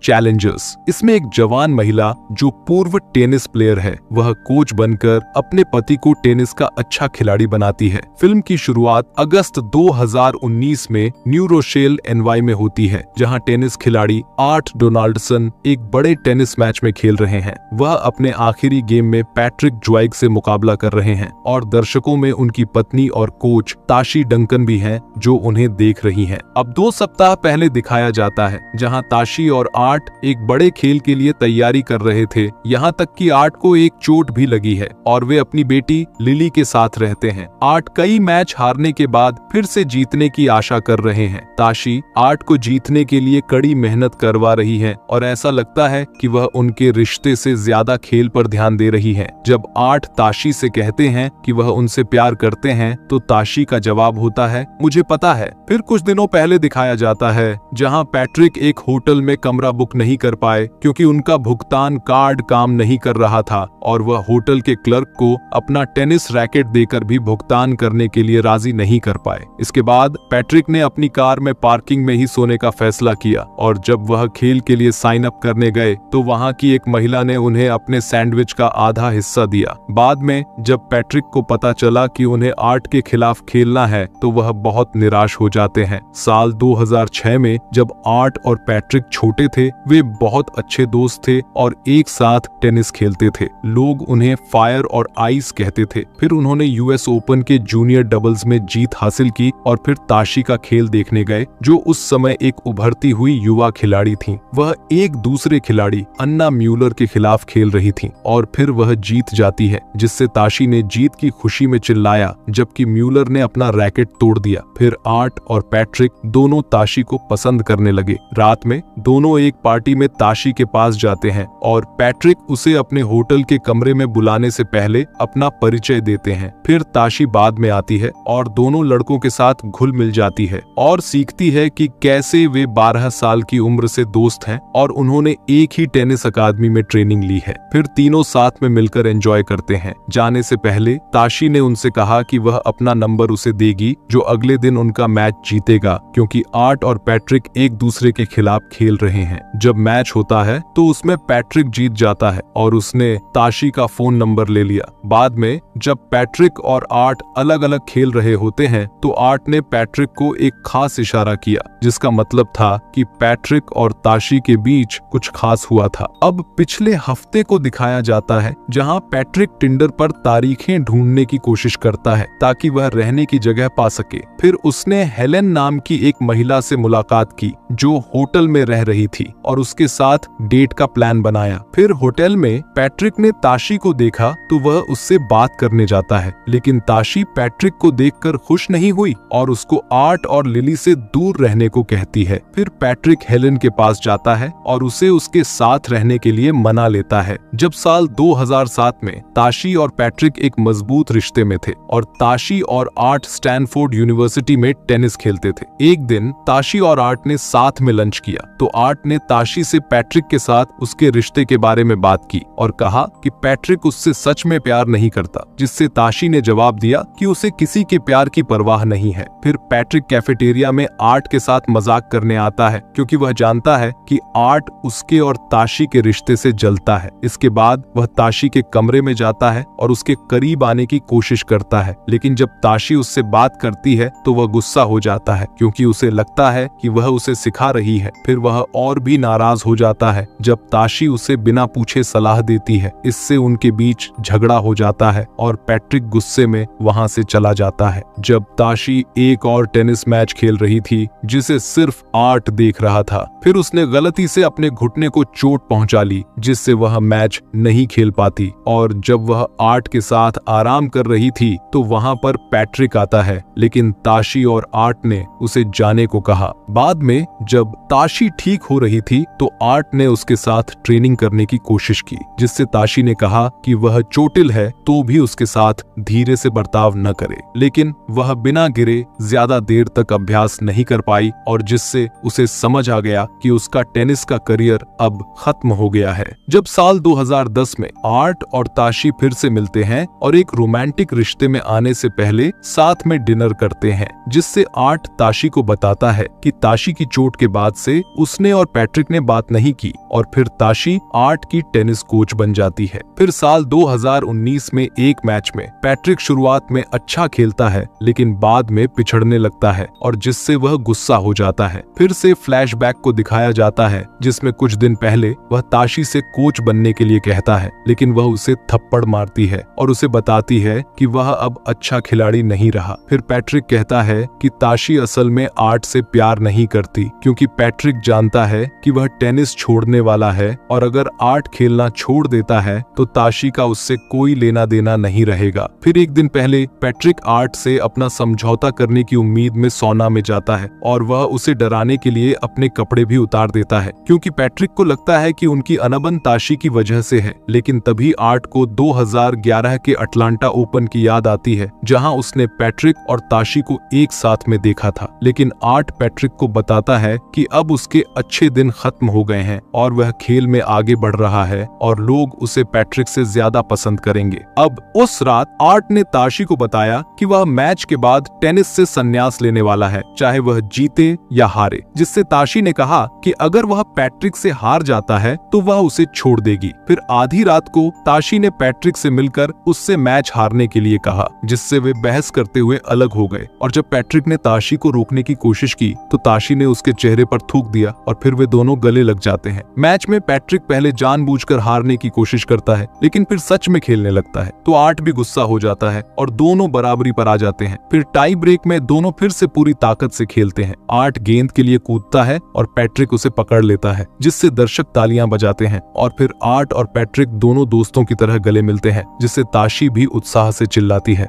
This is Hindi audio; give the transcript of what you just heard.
चैलेंजर्स। इसमें एक जवान महिला जो पूर्व टेनिस प्लेयर है, वह कोच बनकर अपने पति को टेनिस का अच्छा खिलाड़ी बनाती है। फिल्म की शुरुआत अगस्त 2019 में न्यू रोशेल एनवाई में होती है, जहां टेनिस खिलाड़ी आर्ट डोनाल्डसन एक बड़े टेनिस मैच में खेल रहे हैं। वह अपने आखिरी गेम में पैट्रिक ज्वाइग से मुकाबला कर रहे हैं और दर्शकों में उनकी पत्नी और कोच ताशी डंकन भी हैं, जो उन्हें देख रही हैं। अब 2 सप्ताह पहले दिखाया जाता है, जहां ताशी और आर्ट एक बड़े खेल के लिए तैयारी कर रहे थे। यहाँ तक कि आर्ट को एक चोट भी लगी है और वे अपनी बेटी लिली के साथ रहते हैं। आर्ट कई मैच हारने के बाद फिर से जीतने की आशा कर रहे हैं। ताशी आर्ट को जीतने के लिए कड़ी मेहनत करवा रही है और ऐसा लगता है कि वह उनके रिश्ते से ज्यादा खेल पर ध्यान दे रही है। जब आर्ट ताशी से कहते हैं कि वह उनसे प्यार करते हैं, तो ताशी का जवाब होता है, मुझे पता है। फिर कुछ दिनों पहले दिखाया जाता है, जहां पैट्रिक एक होटल में कमरा बुक नहीं कर पाए क्योंकि उनका भुगतान कार्ड काम नहीं कर रहा था और वह होटल के क्लर्क को अपना टेनिस रैकेट देकर भी भुगतान करने के लिए राजी नहीं कर पाए। इसके बाद पैट्रिक ने अपनी कार में पार्किंग में ही सोने का फैसला किया और जब वह खेल के लिए साइन अप करने गए तो वहां की एक महिला ने उन्हें अपने सैंडविच का आधा हिस्सा दिया। बाद में जब पैट्रिक को पता चला कि उन्हें आर्ट के खिलाफ खेलना है तो वह बहुत निराश हो जाते हैं। साल 2006 में जब आर्ट और पैट्रिक छोटे थे, वे बहुत अच्छे दोस्त थे और एक साथ टेनिस खेलते थे। लोग उन्हें फायर और आइस कहते थे। फिर उन्होंने यूएस ओपन के जूनियर डबल्स में जीत हासिल की और फिर ताशी का खेल देखने गए, जो उस समय एक उभरती हुई युवा खिलाड़ी थी। वह एक दूसरे खिलाड़ी अन्ना म्यूलर के खिलाफ खेल रही थी और फिर वह जीत जाती है, जिससे ताशी ने जीत की खुशी में चिल्लाया, जबकि म्यूलर ने अपना रैकेट तोड़ दिया। फिर आर्ट और पैट्रिक दोनों ताशी को पसंद करने लगे। रात में दोनों एक पार्टी में ताशी के पास जाते हैं और पैट्रिक उसे अपने होटल के कमरे में बुलाने से पहले अपना परिचय देते हैं। फिर ताशी बाद में आती है और दोनों लड़कों के साथ घुल मिल जाती है और सीखती है कि कैसे वे 12 साल की उम्र से दोस्त हैं और उन्होंने एक ही टेनिस अकादमी में ट्रेनिंग ली है। फिर तीनों साथ में मिलकर एंजॉय करते हैं। जाने से पहले ताशी ने उनसे कहा कि वह अपना नंबर उसे देगी जो अगले दिन उनका मैच जीतेगा, क्योंकि आर्ट और पैट्रिक एक दूसरे के खिलाफ खेल रहे हैं। जब मैच होता है तो उसमें पैट्रिक जीत जाता है और उसने ताशी का फोन नंबर ले लिया। बाद में जब पैट्रिक और आर्ट अलग अलग खेल रहे होते हैं तो आर्ट ने पैट्रिक को एक खास इशारा किया, जिसका मतलब था कि पैट्रिक और ताशी के बीच कुछ खास हुआ था। अब पिछले हफ्ते को दिखाया जाता है, जहां पैट्रिक टिंडर पर तारीखें ढूंढने की कोशिश करता है ताकि वह रहने की जगह पा सके। फिर उसने हेलेन नाम की एक महिला से मुलाकात की जो होटल में रह रही थी और उसके साथ डेट का प्लान बनाया। फिर होटल में पैट्रिक ने ताशी को देखा तो वह उससे बात करने जाता है, लेकिन ताशी पैट्रिक को देखकर खुश नहीं हुई और उसको आर्ट और लिली से दूर रहने को कहती है। फिर पैट्रिक हेलेन के पास जाता है और उसे उसके साथ रहने के लिए मना लेता है। जब साल 2007 में ताशी और पैट्रिक एक मजबूत रिश्ते में थे और ताशी और आर्ट स्टैनफोर्ड यूनिवर्सिटी में टेनिस खेलते थे। एक दिन ताशी और आर्ट ने साथ में लंच किया तो आर्ट ने ताशी से पैट्रिक के साथ उसके रिश्ते के बारे में बात की और कहा कि पैट्रिक उससे सच में प्यार नहीं करता, जिससे ताशी ने जवाब दिया कि उसे किसी के प्यार की परवाह नहीं है। फिर पैट्रिक कैफेटेरिया में आर्ट के साथ मजाक करने आता है क्योंकि वह जानता है कि आर्ट उसके और ताशी के रिश्ते से जलता है। इसके बाद वह ताशी के कमरे में जाता है और उसके करीब आने की कोशिश करता है, लेकिन जब ताशी उससे बात करती है तो वह गुस्सा हो जाता है क्योंकि उसे लगता है कि वह उसे सिखा रही है। फिर वह और भी नाराज हो जाता है जब ताशी उसे बिना पूछे सलाह देती है। इससे उनके बीच झगड़ा हो जाता है और पैट्रिक गुस्से में वहां से चला जाता है। जब ताशी एक और टेनिस मैच खेल रही थी जिसे सिर्फ आर्ट देख रहा था, फिर उसने गलती से अपने घुटने को चोट पहुंचा ली, जिससे वह मैच नहीं खेल पाती। और जब वह आर्ट के साथ आराम कर रही थी तो वहां पर पैट्रिक आता है, लेकिन ताशी और आर्ट ने उसे जाने को कहा। बाद में जब ताशी ठीक हो रही थी तो आर्ट ने उसके साथ ट्रेनिंग करने की कोशिश की, जिससे ताशी ने कहा कि वह चोटिल है तो भी उसके साथ धीरे से बर्ताव न करे, लेकिन वह बिना गिरे ज्यादा देर तक अभ्यास नहीं कर पाई और जिससे उसे समझ आ गया कि उसका टेनिस का करियर अब खत्म हो गया है। जब साल 2010 में आर्ट और ताशी फिर से मिलते हैं और एक रोमांटिक रिश्ते में आने से पहले साथ में डिनर करते हैं, जिससे आर्ट ताशी को बताता है कि ताशी की चोट के बाद से उसने और पैट्रिक पैट्रिक ने बात नहीं की और फिर ताशी आर्ट की टेनिस कोच बन जाती है। फिर साल 2019 में एक मैच में पैट्रिक शुरुआत में अच्छा खेलता है लेकिन बाद में पिछड़ने लगता है और जिससे वह गुस्सा हो जाता है। फिर से फ्लैशबैक को दिखाया जाता है जिसमें कुछ दिन पहले वह ताशी से कोच बनने के लिए कहता है लेकिन वह उसे थप्पड़ मारती है और उसे बताती है कि वह अब अच्छा खिलाड़ी नहीं रहा। फिर पैट्रिक कहता है कि ताशी असल में आर्ट से प्यार नहीं करती क्योंकि पैट्रिक जानता है कि वह टेनिस छोड़ने वाला है और अगर आर्ट खेलना छोड़ देता है तो ताशी का उससे कोई लेना देना नहीं रहेगा। फिर एक दिन पहले पैट्रिक आर्ट से अपना समझौता करने की उम्मीद में सौना में जाता है और वह उसे डराने के लिए अपने कपड़े भी उतार देता है क्योंकि पैट्रिक को लगता है कि उनकी अनबन ताशी की वजह से है। लेकिन तभी आर्ट को 2011 के अटलांटा ओपन की याद आती है जहां उसने पैट्रिक और ताशी को एक साथ में देखा था। लेकिन आर्ट पैट्रिक को बताता है कि अब उसके अच्छे दिन खत्म हो गए हैं और वह खेल में आगे बढ़ रहा है और लोग उसे पैट्रिक से ज्यादा पसंद करेंगे। अब उस रात आर्ट ने ताशी को बताया कि वह मैच के बाद टेनिस से संन्यास लेने वाला है चाहे वह जीते या हारे, जिससे ताशी ने कहा कि अगर वह पैट्रिक से हार जाता है तो वह उसे छोड़ देगी। फिर आधी रात को ताशी ने पैट्रिक से मिलकर उससे मैच हारने के लिए कहा जिससे वे बहस करते हुए अलग हो गए और जब पैट्रिक ने ताशी को रोकने की कोशिश की तो ताशी ने उसके चेहरे पर थूक दिया और फिर वे दोनों गले लग जाते हैं। मैच में पैट्रिक पहले जानबूझकर हारने की कोशिश करता है लेकिन फिर सच में खेलने लगता है तो आर्ट भी गुस्सा हो जाता है और दोनों बराबरी पर आ जाते हैं। फिर टाई ब्रेक में दोनों फिर से पूरी ताकत से खेलते हैं। आर्ट गेंद के लिए कूदता है और पैट्रिक उसे पकड़ लेता है जिससे दर्शक तालियां बजाते हैं और फिर आर्ट और पैट्रिक दोनों दोस्तों की तरह गले मिलते हैं जिससे ताशी भी उत्साह से चिल्लाती है।